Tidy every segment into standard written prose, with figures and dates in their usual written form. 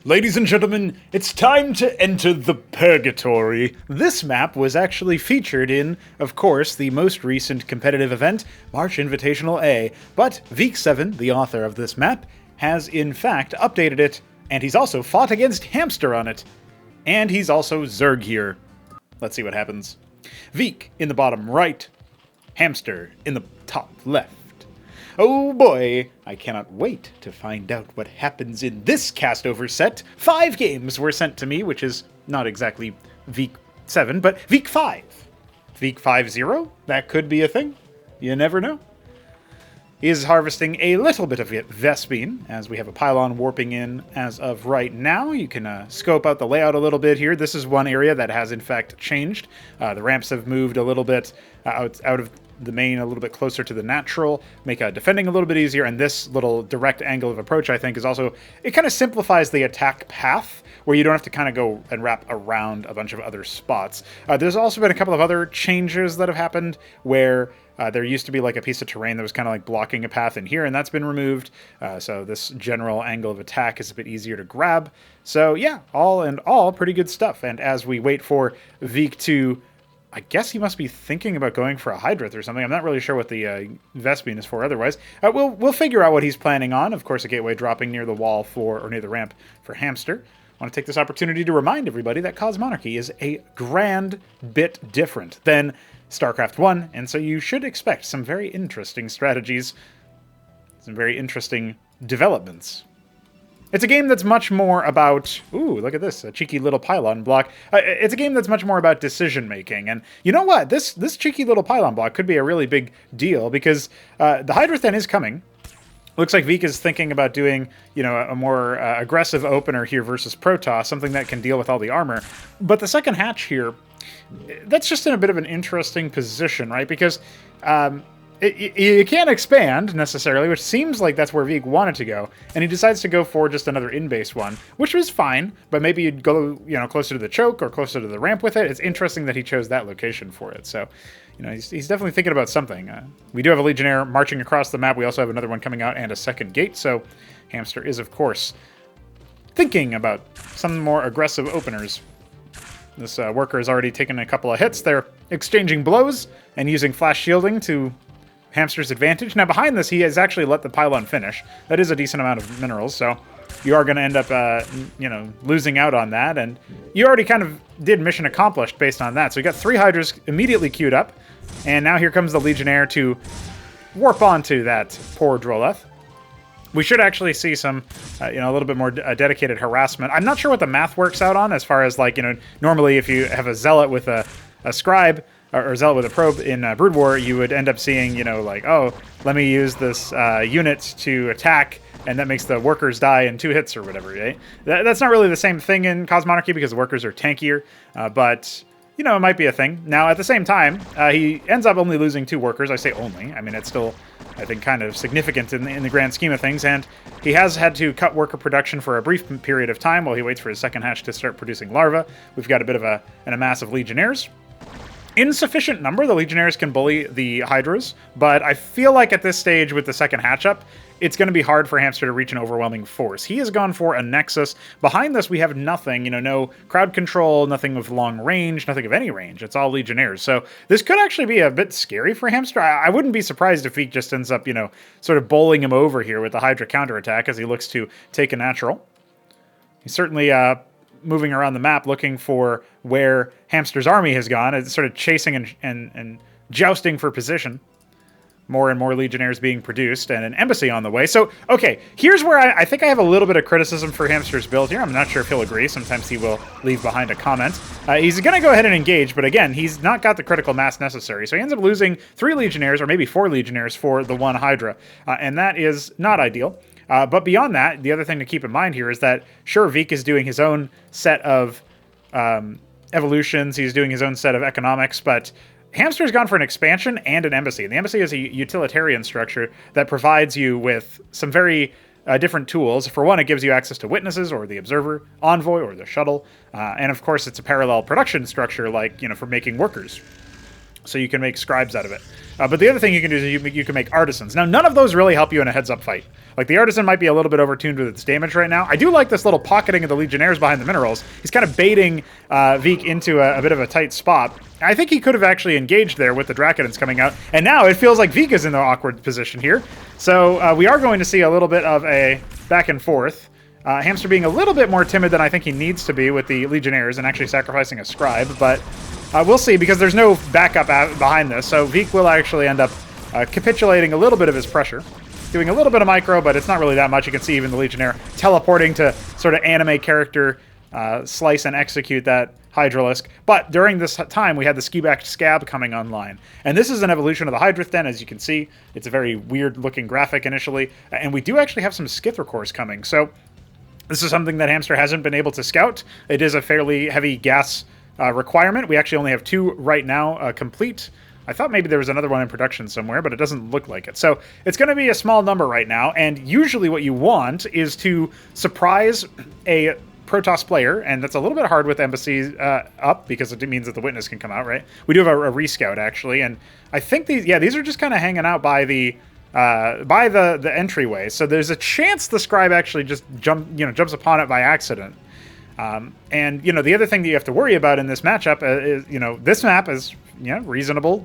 Ladies and gentlemen, it's time to enter the Purgatory. This map was actually featured in, of course, the most recent competitive event, March Invitational A, but Veeq7, the author of this map, has in fact updated it, and he's also fought against Hamster on it. And he's also Zerg here. Let's see what happens. Veeq in the bottom right, Hamster in the top left. Oh boy, I cannot wait to find out what happens in this cast-over set. 5 games were sent to me, which is not exactly Veeq7, but Veeq5. Veeq 5-0? That could be a thing. You never know. He is harvesting a little bit of Vespene, as we have a pylon warping in as of right now. You can scope out the layout a little bit here. This is one area that has in fact changed. The ramps have moved a little bit out of the main, a little bit closer to the natural, make defending a little bit easier, and this little direct angle of approach, I think, is also, it kind of simplifies the attack path, where you don't have to kind of go and wrap around a bunch of other spots. There's also been a couple of other changes that have happened, where there used to be like a piece of terrain that was kind of like blocking a path in here, and that's been removed, so this general angle of attack is a bit easier to grab. So yeah, all in all, pretty good stuff, and as we wait for Veeq to, I guess he must be thinking about going for a Hydrith or something. I'm not really sure what the Vespene is for otherwise. We'll figure out what he's planning on. Of course, a gateway dropping near the wall or near the ramp for Hamster. I want to take this opportunity to remind everybody that Cosmonarchy is a grand bit different than Starcraft 1, and so you should expect some very interesting strategies, some very interesting developments. It's a game that's much more about... Ooh, look at this, a cheeky little pylon block. It's a game that's much more about decision-making, and you know what? This cheeky little pylon block could be a really big deal, because the Hydrith then is coming. Looks like Veeq is thinking about doing, you know, a more aggressive opener here versus Protoss, something that can deal with all the armor. But the second hatch here, that's just in a bit of an interesting position, right? Because you can't expand, necessarily, which seems like that's where Veeq wanted to go, and he decides to go for just another in-base one, which was fine, but maybe you'd go, you know, closer to the choke or closer to the ramp with it. It's interesting that he chose that location for it, so, you know, he's definitely thinking about something. We do have a Legionnaire marching across the map. We also have another one coming out and a second gate, so Hamster is, of course, thinking about some more aggressive openers. This worker has already taken a couple of hits. They're exchanging blows and using flash shielding to Hamster's advantage. Now, behind this, he has actually let the pylon finish. That is a decent amount of minerals, so you are going to end up, you know, losing out on that. And you already kind of did mission accomplished based on that. So you got 3 Hydras immediately queued up, and now here comes the Legionnaire to warp onto that poor Droleth. We should actually see some, you know, a little bit more dedicated harassment. I'm not sure what the math works out on as far as, like, you know, normally if you have a Zealot with a Scribe, or Zealot with a probe in Brood War, you would end up seeing, you know, like, oh, let me use this unit to attack, and that makes the workers die in 2 hits or whatever, right? That's not really the same thing in Cosmonarchy because the workers are tankier, but, you know, it might be a thing. Now, at the same time, he ends up only losing 2 workers. I say only. I mean, it's still, I think, kind of significant in the grand scheme of things, and he has had to cut worker production for a brief period of time while he waits for his second hatch to start producing larvae. We've got a bit of an amass of Legionnaires. Insufficient number, the Legionnaires can bully the Hydras, but I feel like at this stage with the second hatch up, it's going to be hard for Hamster to reach an overwhelming force. He has gone for a Nexus. Behind this, we have nothing, you know, no crowd control, nothing of long range, nothing of any range. It's all Legionnaires. So this could actually be a bit scary for Hamster. I wouldn't be surprised if he just ends up, you know, sort of bowling him over here with the Hydra counterattack as he looks to take a natural. He's certainly moving around the map looking for where Hamster's army has gone. It's sort of chasing and jousting for position. More and more Legionnaires being produced and an embassy on the way. So, okay, here's where I think I have a little bit of criticism for Hamster's build here. I'm not sure if he'll agree. Sometimes he will leave behind a comment. He's going to go ahead and engage, but again, he's not got the critical mass necessary. So he ends up losing 3 Legionnaires, or maybe 4 Legionnaires for the 1 Hydra. And that is not ideal. But beyond that, the other thing to keep in mind here is that, sure, Veeq is doing his own set of evolutions, he's doing his own set of economics, but Hamster's gone for an expansion and an embassy. And the embassy is a utilitarian structure that provides you with some very different tools. For one, it gives you access to witnesses or the observer, envoy, or the shuttle. And of course, it's a parallel production structure, like, you know, for making workers. So you can make scribes out of it. But the other thing you can do is you can make artisans. Now, none of those really help you in a heads-up fight. Like, the artisan might be a little bit overtuned with its damage right now. I do like this little pocketing of the Legionnaires behind the minerals. He's kind of baiting Veeq into a bit of a tight spot. I think he could have actually engaged there with the Dracodons coming out. And now it feels like Veeq is in the awkward position here. So we are going to see a little bit of a back and forth. Hamster being a little bit more timid than I think he needs to be with the Legionnaires and actually sacrificing a scribe, but we'll see, because there's no backup behind this, so Veeq will actually end up capitulating a little bit of his pressure, doing a little bit of micro, but it's not really that much. You can see even the Legionnaire teleporting to sort of anime character slice and execute that Hydralisk. But during this time, we had the ski-backed scab coming online. And this is an evolution of the Hydrith Den, as you can see. It's a very weird-looking graphic initially, and we do actually have some Skithricores coming, so this is something that Hamster hasn't been able to scout. It is a fairly heavy gas requirement. We actually only have 2 right now complete. I thought maybe there was another one in production somewhere, but it doesn't look like it. So it's going to be a small number right now, and usually what you want is to surprise a Protoss player, and that's a little bit hard with embassies up, because it means that the witness can come out, right? We do have a rescout, actually, and I think these are just kind of hanging out by the entryway, so there's a chance the scribe actually just jumps upon it by accident. And the other thing that you have to worry about in this matchup is this map is reasonable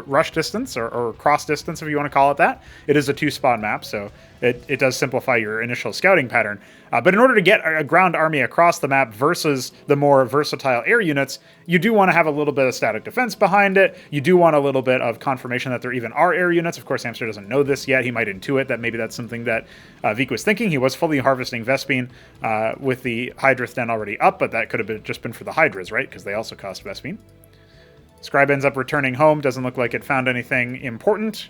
rush distance or cross distance, if you want to call it that. It is a 2-spawn map, so it does simplify your initial scouting pattern. But in order to get a ground army across the map versus the more versatile air units, you do want to have a little bit of static defense behind it. You do want a little bit of confirmation that there even are air units. Of course, Hamster doesn't know this yet. He might intuit that maybe that's something that Veeq was thinking. He was fully harvesting Vespene with the Hydrith Den already up, but that could have just been for the Hydras, right? Because they also cost Vespene. Scribe ends up returning home. Doesn't look like it found anything important.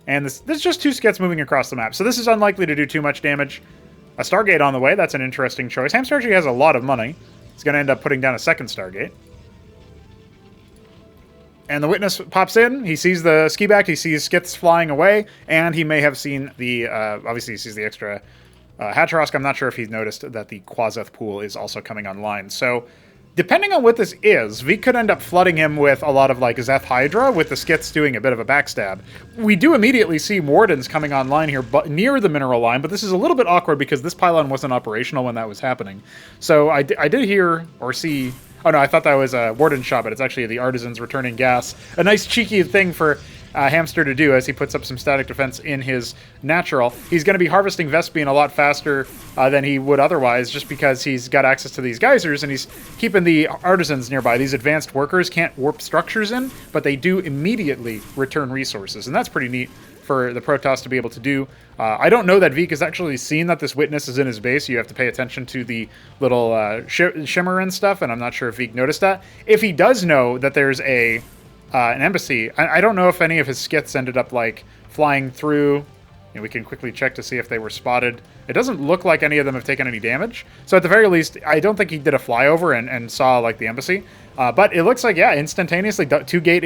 And there's just 2 skits moving across the map. So this is unlikely to do too much damage. A Stargate on the way. That's an interesting choice. Hamster actually has a lot of money. He's going to end up putting down a second Stargate. And the witness pops in. He sees the ski back. He sees skits flying away. And he may have seen the... obviously, he sees the extra Hatrask. I'm not sure if he's noticed that the Quazeth pool is also coming online. So... depending on what this is, Veeq could end up flooding him with a lot of, like, Zeth Hydra, with the skits doing a bit of a backstab. We do immediately see Wardens coming online here near the mineral line, but this is a little bit awkward because this pylon wasn't operational when that was happening. So I did hear or see... oh no, I thought that was a Warden shot, but it's actually the Artisans returning gas. A nice cheeky thing for... Hamster to do as he puts up some static defense in his natural. He's going to be harvesting Vespene a lot faster than he would otherwise, just because he's got access to these geysers, and he's keeping the artisans nearby. These advanced workers can't warp structures in, but they do immediately return resources, and that's pretty neat for the Protoss to be able to do. I don't know that Veeq has actually seen that this witness is in his base. You have to pay attention to the little shimmer and stuff, and I'm not sure if Veeq noticed that. If he does know that there's an embassy, I don't know if any of his skits ended up, like, flying through. We can quickly check to see if they were spotted. It doesn't look like any of them have taken any damage. So at the very least, I don't think he did a flyover and saw, like, the embassy. But it looks like, yeah, instantaneously 2 Stargate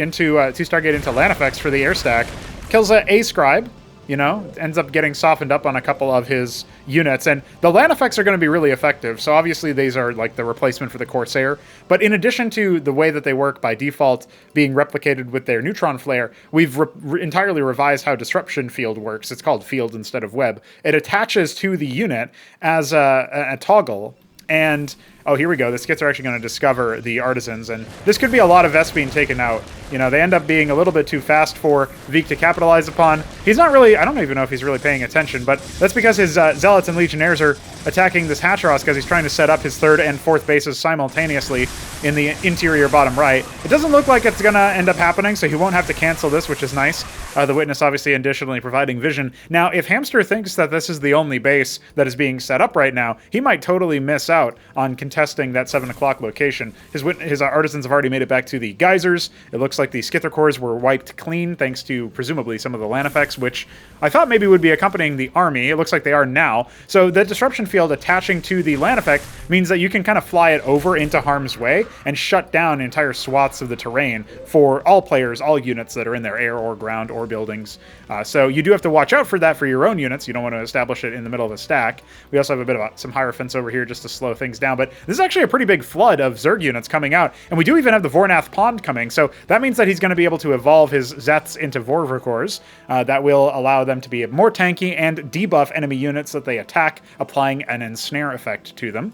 into Lanifex for the air stack. Kills a Scribe, ends up getting softened up on a couple of his units. And the Lanifex are going to be really effective. So obviously these are like the replacement for the Corsair. But in addition to the way that they work by default being replicated with their neutron flare, we've entirely revised how Disruption Field works. It's called Field instead of Web. It attaches to the unit as a toggle. And, oh, here we go. The skits are actually going to discover the artisans, and this could be a lot of Vespene taken out. They end up being a little bit too fast for Veeq to capitalize upon. He's not really, I don't even know if he's really paying attention, but that's because his Zealots and Legionnaires are attacking this Hatrask because he's trying to set up his 3rd and 4th bases simultaneously in the interior bottom right. It doesn't look like it's going to end up happening, so he won't have to cancel this, which is nice. The witness obviously additionally providing vision. Now, if Hamster thinks that this is the only base that is being set up right now, he might totally miss out on contesting that 7 o'clock location. His artisans have already made it back to the geysers. It looks like the Skithricores were wiped clean thanks to presumably some of the Lanifex, which I thought maybe would be accompanying the army. It looks like they are now. So the disruption field attaching to the Lanifex means that you can kind of fly it over into harm's way and shut down entire swaths of the terrain for all players, all units that are in there, air or ground or buildings. So you do have to watch out for that for your own units. You don't want to establish it in the middle of a stack. We also have a bit of some Hierophants over here just to slow things down. But This is actually a pretty big flood of Zerg units coming out, and we do even have the Vornath Pond coming, so that means that he's going to be able to evolve his Zeths into Vorvikors. That will allow them to be more tanky and debuff enemy units that they attack, applying an ensnare effect to them.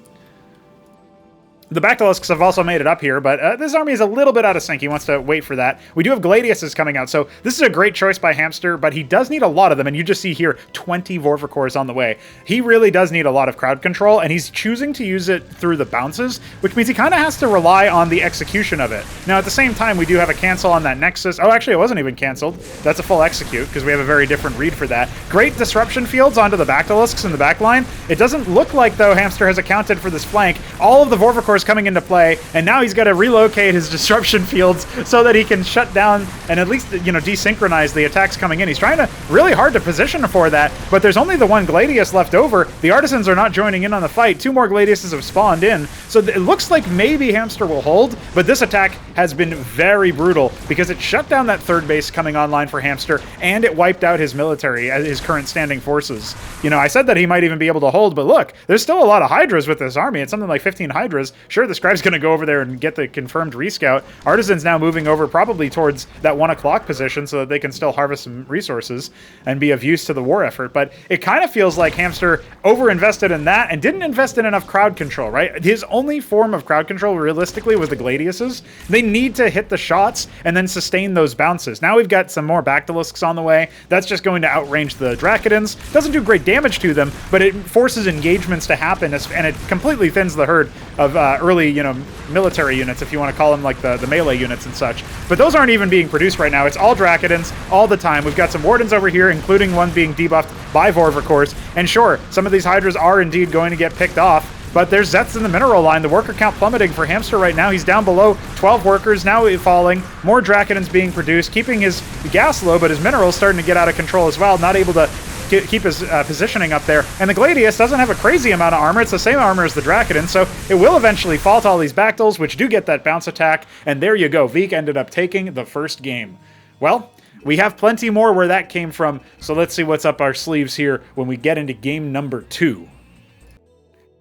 The Bactylusks have also made it up here, but this army is a little bit out of sync. He wants to wait for that. We do have Gladiuses coming out, so this is a great choice by Hamster, but he does need a lot of them, and you just see here 20 Vorvikors on the way. He really does need a lot of crowd control, and he's choosing to use it through the bounces, which means he kind of has to rely on the execution of it. Now, at the same time, we do have a cancel on that Nexus. Oh, actually, it wasn't even canceled. That's a full execute, because we have a very different read for that. Great disruption fields onto the Bactylusks in the back line. It doesn't look like, though, Hamster has accounted for this flank. All of the Vorvikors coming into play, and now he's got to relocate his disruption fields so that he can shut down and at least, you know, desynchronize the attacks coming in. He's trying to really hard to position for that, but there's only the one Gladius left over. The Artisans are not joining in on the fight. 2 more Gladiuses have spawned in, so it looks like maybe Hamster will hold, but this attack has been very brutal because it shut down that third base coming online for Hamster, and it wiped out his military, his current standing forces. You know, I said that he might even be able to hold, but look, there's still a lot of Hydras with this army. It's something like 15 Hydras. Sure, the Scribe's going to go over there and get the confirmed rescout. Artisans now moving over probably towards that 1 o'clock position so that they can still harvest some resources and be of use to the war effort. But it kind of feels like Hamster overinvested in that and didn't invest in enough crowd control, right? His only form of crowd control realistically was the Gladiuses. They need to hit the shots and then sustain those bounces. Now we've got some more Bactylusks on the way. That's just going to outrange the Dracodons. Doesn't do great damage to them, but it forces engagements to happen, and it completely thins the herd of early, you know, military units, if you want to call them, like the melee units and such. But those aren't even being produced right now. It's all Dracodons all the time. We've got some Wardens over here, including one being debuffed by Vorvikors. And sure, some of these Hydras are indeed going to get picked off, but there's Zets in the mineral line. The worker count plummeting for Hamster right now. He's down below 12 workers, now falling. More Dracodons being produced, keeping his gas low, but his minerals starting to get out of control as well. Not able to keep his positioning up there. And the Gladius doesn't have a crazy amount of armor. It's the same armor as the Dracodon, so it will eventually fall to all these Bactyls, which do get that bounce attack. And there you go. Veeq ended up taking the first game. Well, we have plenty more where that came from, so let's see what's up our sleeves here when we get into game number 2.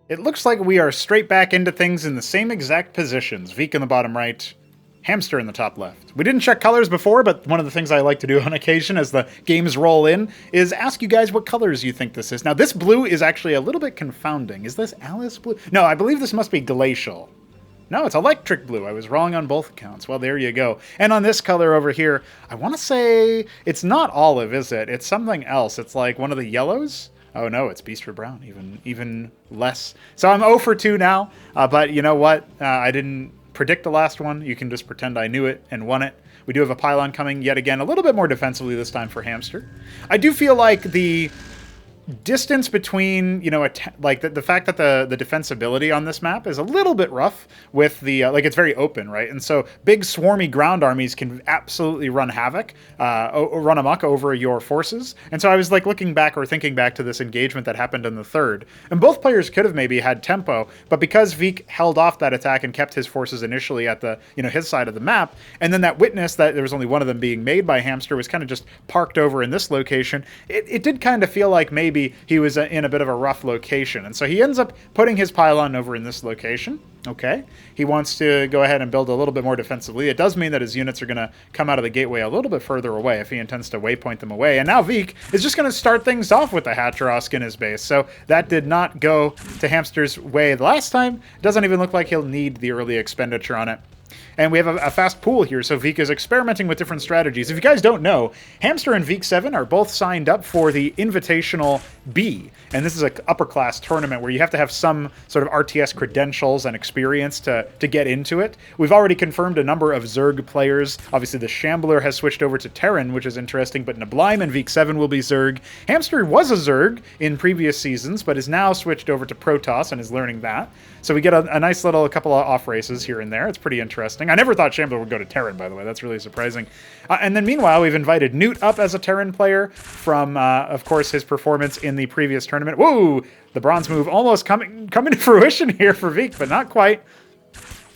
It looks like we are straight back into things in the same exact positions. Veeq in the bottom right, Hamster in the top left. We didn't check colors before, but one of the things I like to do on occasion as the games roll in is ask you guys what colors you think this is. Now, this blue is actually a little bit confounding. Is this Alice blue? No, I believe this must be glacial. No, it's electric blue. I was wrong on both accounts. Well, there you go. And on this color over here, I want to say it's not olive, is it? It's something else. It's like one of the yellows. Oh no, it's Beastford Brown, even less. So I'm 0 for 2 now, but you know what? I didn't predict the last one. You can just pretend I knew it and won it. We do have a pylon coming yet again, a little bit more defensively this time for Hamster. I do feel like the distance between, you know, like the fact that the defensibility on this map is a little bit rough with the, like it's very open, right? And so big swarmy ground armies can absolutely run havoc, run amok over your forces. And so I was like looking back or thinking back to this engagement that happened in the third. And both players could have maybe had tempo, but because Veeq held off that attack and kept his forces initially at the, you know, his side of the map, and then that witness that there was only one of them being made by Hamster was kind of just parked over in this location, it did kind of feel like maybe he was in a bit of a rough location. And so he ends up putting his pylon over in this location. Okay. He wants to go ahead and build a little bit more defensively. It does mean that his units are going to come out of the gateway a little bit further away if he intends to waypoint them away. And now Veeq is just going to start things off with the Hatrosk in his base. So that did not go to Hamster's way the last time. Doesn't even look like he'll need the early expenditure on it. And we have a fast pool here, so Veeq is experimenting with different strategies. If you guys don't know, Hamster and Veeq7 are both signed up for the Invitational B. And this is an upper class tournament where you have to have some sort of RTS credentials and experience to get into it. We've already confirmed a number of Zerg players. Obviously, the Shambler has switched over to Terran, which is interesting, but Nablime and Veeq7 will be Zerg. Hamster was a Zerg in previous seasons, but is now switched over to Protoss and is learning that. So we get a nice little couple of off races here and there. It's pretty interesting. I never thought Shambler would go to Terran, by the way. That's really surprising. And then meanwhile, we've invited Newt up as a Terran player from, of course, his performance in the previous tournament. Whoa! The bronze move almost coming to fruition here for Veeq, but not quite.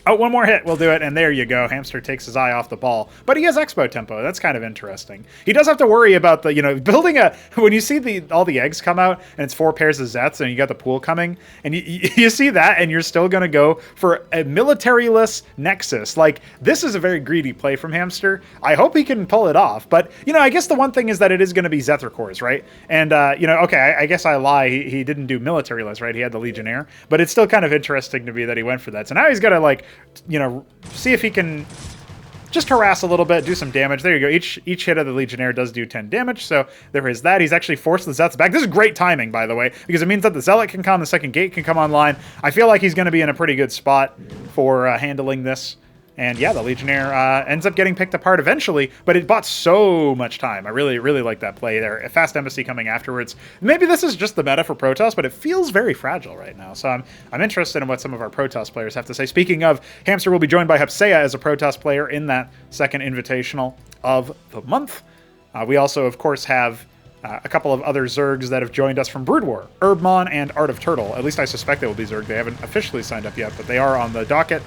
Oh, one more hit will do it, and there you go. Hamster takes his eye off the ball. But he has Expo Tempo. That's kind of interesting. He does have to worry about the, building a... When you see all the eggs come out, and it's 4 pairs of Zets, and you got the pool coming, and you see that, and you're still going to go for a military-less Nexus. Like, this is a very greedy play from Hamster. I hope he can pull it off. But, I guess the one thing is that it is going to be Zethra cores, right? And, okay, I guess I lie. He didn't do military-less, right? He had the Legionnaire. But it's still kind of interesting to me that he went for that. So now he's got to, like, see if he can just harass a little bit, do some damage. There you go. Each hit of the Legionnaire does do 10 damage, so there is that. He's actually forced the Zets back. This is great timing, by the way, because it means that the Zealot can come, the second gate can come online. I feel like he's going to be in a pretty good spot for handling this. And yeah, the Legionnaire ends up getting picked apart eventually, but it bought so much time. I really, really like that play there. A fast Embassy coming afterwards. Maybe this is just the meta for Protoss, but it feels very fragile right now. So I'm interested in what some of our Protoss players have to say. Speaking of, Hamster will be joined by Hepsea as a Protoss player in that second invitational of the month. We also, of course, have a couple of other Zergs that have joined us from Brood War. Herbmon and Art of Turtle. At least I suspect they will be Zerg. They haven't officially signed up yet, but they are on the docket.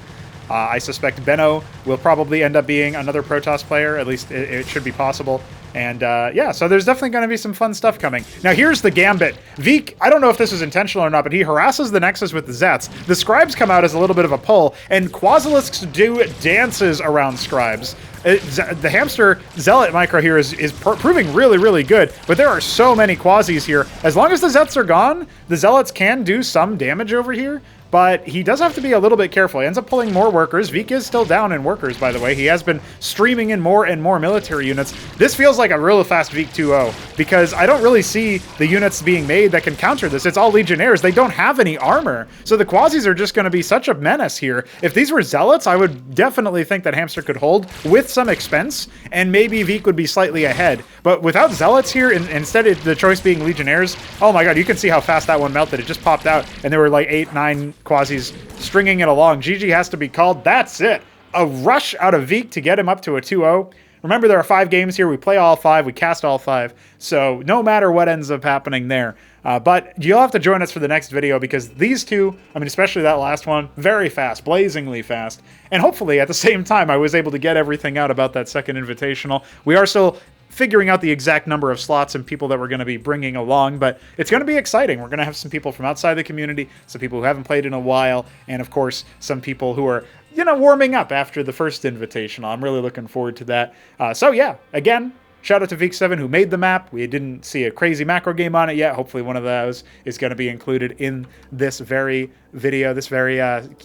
I suspect Benno will probably end up being another Protoss player. At least it should be possible. And yeah, so there's definitely going to be some fun stuff coming. Now here's the gambit. Veeq, I don't know if this is intentional or not, but he harasses the Nexus with the Zets. The Scribes come out as a little bit of a pull, and Quasilisks do dances around Scribes. The Hamster Zealot micro here is proving really, really good, but there are so many Quasis here. As long as the Zets are gone, the Zealots can do some damage over here. But he does have to be a little bit careful. He ends up pulling more workers. Veeq is still down in workers, by the way. He has been streaming in more and more military units. This feels like a real fast Veeq 2.0 because I don't really see the units being made that can counter this. It's all Legionnaires. They don't have any armor. So the Quasis are just going to be such a menace here. If these were Zealots, I would definitely think that Hamster could hold with some expense, and maybe Veeq would be slightly ahead. But without Zealots here, instead of the choice being Legionnaires, oh my god, you can see how fast that one melted. It just popped out, and there were like 8, 9 Quasis stringing it along. GG has to be called. That's it. A rush out of Veeq to get him up to a 2-0. Remember, there are 5 games here. We play all 5. We cast all 5. So no matter what ends up happening there. But you'll have to join us for the next video because these two, I mean, especially that last one, very fast, blazingly fast. And hopefully at the same time, I was able to get everything out about that second invitational. We are still figuring out the exact number of slots and people that we're going to be bringing along, but it's going to be exciting. We're going to have some people from outside the community, some people who haven't played in a while, and of course, some people who are, warming up after the first invitational. I'm really looking forward to that. So yeah, again, shout out to Veeq7 who made the map. We didn't see a crazy macro game on it yet. Hopefully one of those is going to be included in this very video, this very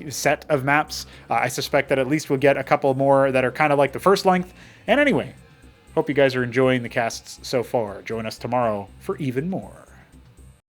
set of maps. I suspect that at least we'll get a couple more that are kind of like the first length. And anyway, hope you guys are enjoying the casts so far. Join us tomorrow for even more.